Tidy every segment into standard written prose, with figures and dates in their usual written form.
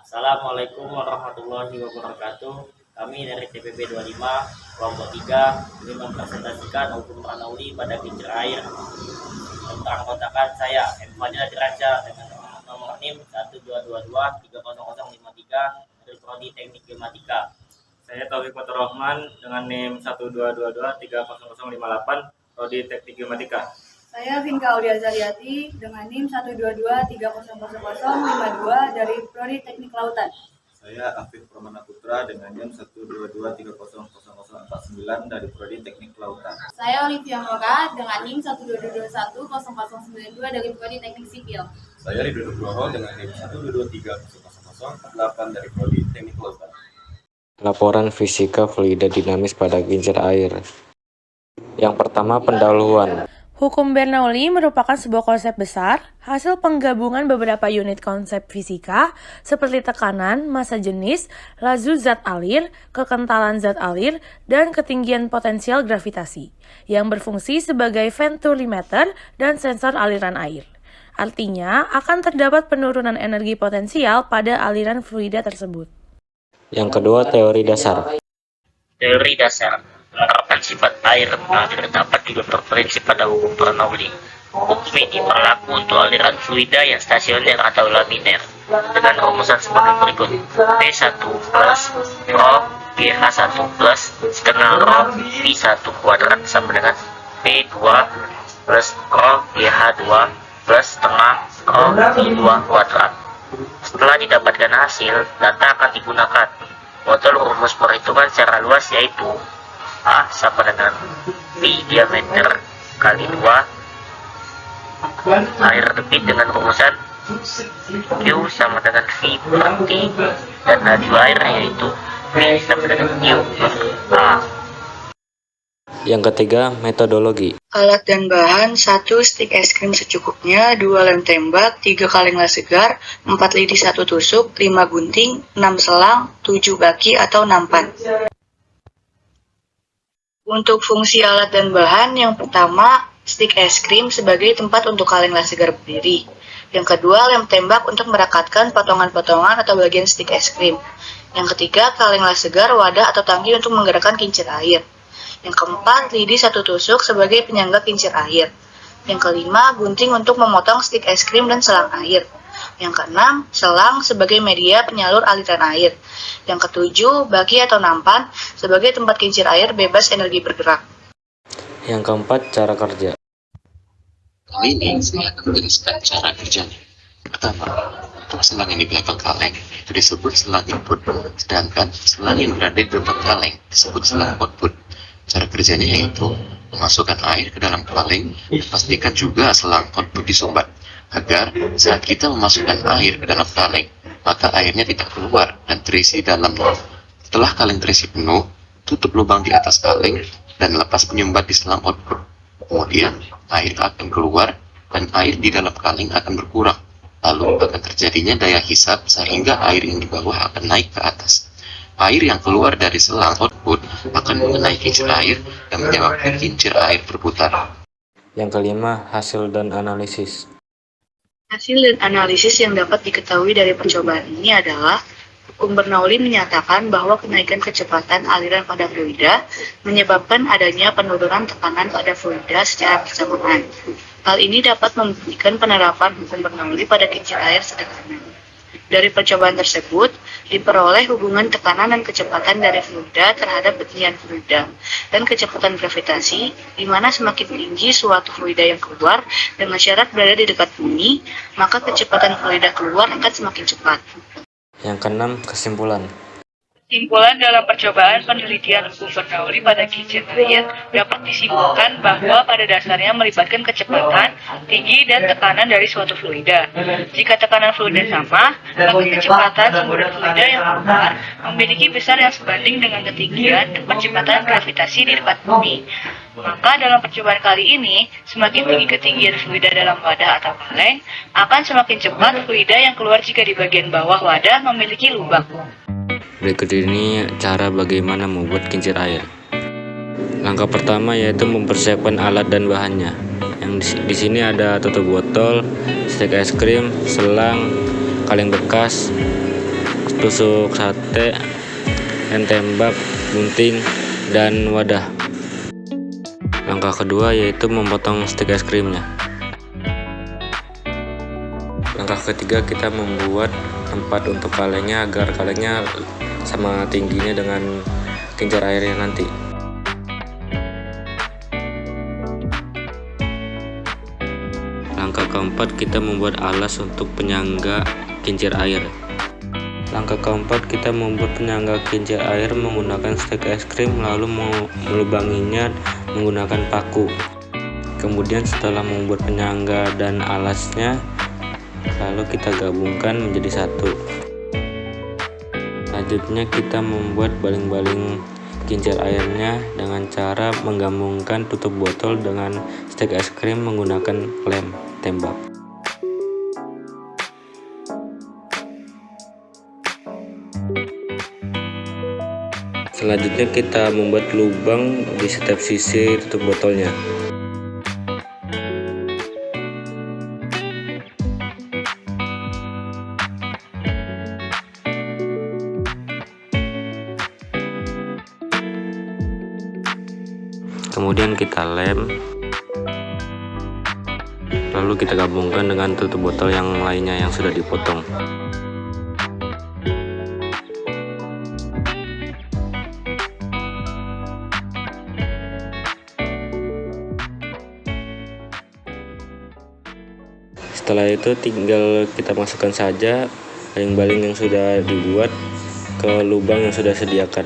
Assalamualaikum warahmatullahi wabarakatuh. Kami dari TPP 25 kelompok 3 ini mempresentasikan hukum Bernoulli pada kincir air. Tentang kontakan saya M. Fadil Diraja dengan nomor NIM 1222300053 dari Prodi Teknik Geomatika. Saya Taufik Faturrahman dengan NIM 1222300058 Prodi Teknik Geomatika. Saya Vinka Aulia Zariati dengan NIM 122300052 dari Prodi Teknik Lautan. Saya Afif Pramana Putra dengan NIM 122300049 dari Prodi Teknik Lautan. Saya Olivia Mora dengan NIM 122100092 dari Prodi Teknik Sipil. Saya Ridho Nugroho dengan NIM 122300048 dari Prodi Teknik Lautan. Laporan fisika fluida dinamis pada kincir air. Yang pertama, pendahuluan. Hukum Bernoulli merupakan sebuah konsep besar, hasil penggabungan beberapa unit konsep fisika seperti tekanan, massa jenis, laju zat alir, kekentalan zat alir, dan ketinggian potensial gravitasi, yang berfungsi sebagai venturimeter dan sensor aliran air. Artinya, akan terdapat penurunan energi potensial pada aliran fluida tersebut. Yang kedua, teori dasar. Teori dasar menerapkan sifat air yang terdapat juga berprinsip pada hukum Bernoulli. Hukum ini berlaku untuk aliran fluida yang stasioner atau laminer dengan rumusan sebagai berikut: P1 plus rho GH1 plus setengah rho V1 kuadrat sama dengan P2 plus rho GH2 plus setengah rho V2 kuadrat. Setelah didapatkan hasil, data akan digunakan. Model rumus perhitungan secara luas yaitu A sama dengan V diameter kali 2 air debit dengan rumusan Q sama dengan V per T, dan laju airnya yaitu V sama dengan Q per A. Yang ketiga, metodologi. Alat dan bahan: 1 stik es krim secukupnya, 2 lem tembak, 3 kaleng las segar, 4 lidi 1 tusuk, 5 gunting, 6 selang, 7 baki atau nampan. Untuk fungsi alat dan bahan, yang pertama, stik es krim sebagai tempat untuk kaleng las segar berdiri. Yang kedua, lem tembak untuk merekatkan potongan-potongan atau bagian stik es krim. Yang ketiga, kaleng las segar, wadah atau tangki untuk menggerakkan kincir air. Yang keempat, lidi 1 tusuk sebagai penyangga kincir air. Yang kelima, gunting untuk memotong stik es krim dan selang air. Yang keenam, selang sebagai media penyalur aliran air. Yang ketujuh, baki atau nampan sebagai tempat kincir air bebas energi bergerak. Yang keempat, cara kerja. Kali ini saya akan menjelaskan cara kerjanya. Pertama, untuk selang yang di belakang kaleng itu disebut selang input, sedangkan selang yang berada di depan kaleng disebut selang output. Cara kerjanya yaitu memasukkan air ke dalam kaleng, pastikan juga selang output disumbat, agar saat kita memasukkan air ke dalam kaleng, maka airnya tidak keluar dan terisi dalamnya. Setelah kaleng terisi penuh, tutup lubang di atas kaleng dan lepas penyumbat di selang output. Kemudian, air akan keluar dan air di dalam kaleng akan berkurang. Lalu akan terjadinya daya hisap sehingga air yang di bawah akan naik ke atas. Air yang keluar dari selang output akan mengenai kincir air dan menyebabkan kincir air berputar. Yang kelima, hasil dan analisis. Hasil dan analisis yang dapat diketahui dari percobaan ini adalah hukum Bernoulli menyatakan bahwa kenaikan kecepatan aliran pada fluida menyebabkan adanya penurunan tekanan pada fluida secara bersamaan. Hal ini dapat membuktikan penerapan hukum Bernoulli pada kincir air sederhana. Dari percobaan tersebut, diperoleh hubungan tekanan dan kecepatan dari fluida terhadap ketinggian fluida dan kecepatan gravitasi, di mana semakin tinggi suatu fluida yang keluar dengan syarat berada di dekat bumi, maka kecepatan fluida keluar akan semakin cepat. Yang keenam, kesimpulan. Kesimpulan dalam percobaan penelitian hukum Bernoulli pada kincir air dapat disimpulkan bahwa pada dasarnya melibatkan kecepatan, tinggi, dan tekanan dari suatu fluida. Jika tekanan fluida sama, maka kecepatan semburan fluida yang keluar memiliki besar yang sebanding dengan ketinggian dan kecepatan gravitasi di dekat bumi. Maka dalam percobaan kali ini, semakin tinggi ketinggian fluida dalam wadah atau kaleng, akan semakin cepat fluida yang keluar jika di bagian bawah wadah memiliki lubang. Berikut ini cara bagaimana membuat kincir air. Langkah pertama yaitu mempersiapkan alat dan bahannya. Yang di sini ada tutup botol, stik es krim, selang, kaleng bekas, tusuk sate, hand tembak, gunting, dan wadah. Langkah kedua yaitu memotong stik es krimnya. Langkah ketiga kita membuat tempat untuk kalengnya agar kalengnya sama tingginya dengan kincir airnya nanti. Langkah keempat kita membuat alas untuk penyangga kincir air. Langkah keempat kita membuat penyangga kincir air menggunakan stek es krim lalu melubanginya menggunakan paku. Kemudian setelah membuat penyangga dan alasnya, lalu kita gabungkan menjadi satu. Selanjutnya kita membuat baling-baling kincir airnya dengan cara menggabungkan tutup botol dengan stek es krim menggunakan lem tembak. Selanjutnya kita membuat lubang di setiap sisi tutup botolnya. Kemudian kita lem, lalu kita gabungkan dengan tutup botol yang lainnya yang sudah dipotong. Setelah itu tinggal kita masukkan saja baling-baling yang sudah dibuat ke lubang yang sudah disediakan.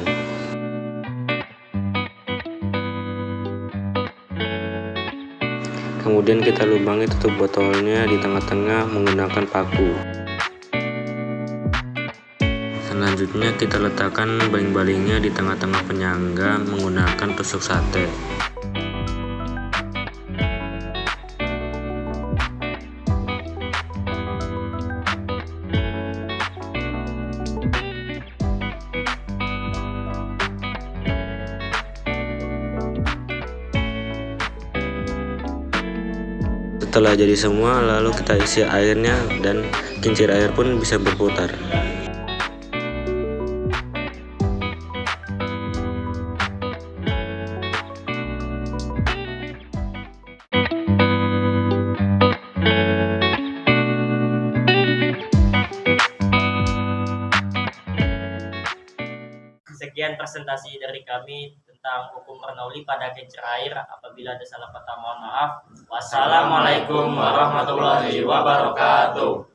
Kemudian kita lubangi tutup botolnya di tengah-tengah menggunakan paku. Selanjutnya kita letakkan baling-balingnya di tengah-tengah penyangga menggunakan tusuk sate. Setelah jadi semua, lalu kita isi airnya dan kincir air pun bisa berputar. Sekian presentasi dari kami tentang hukum Bernoulli pada kincir air. Apabila ada salah kata mohon maaf. Wassalamualaikum warahmatullahi wabarakatuh.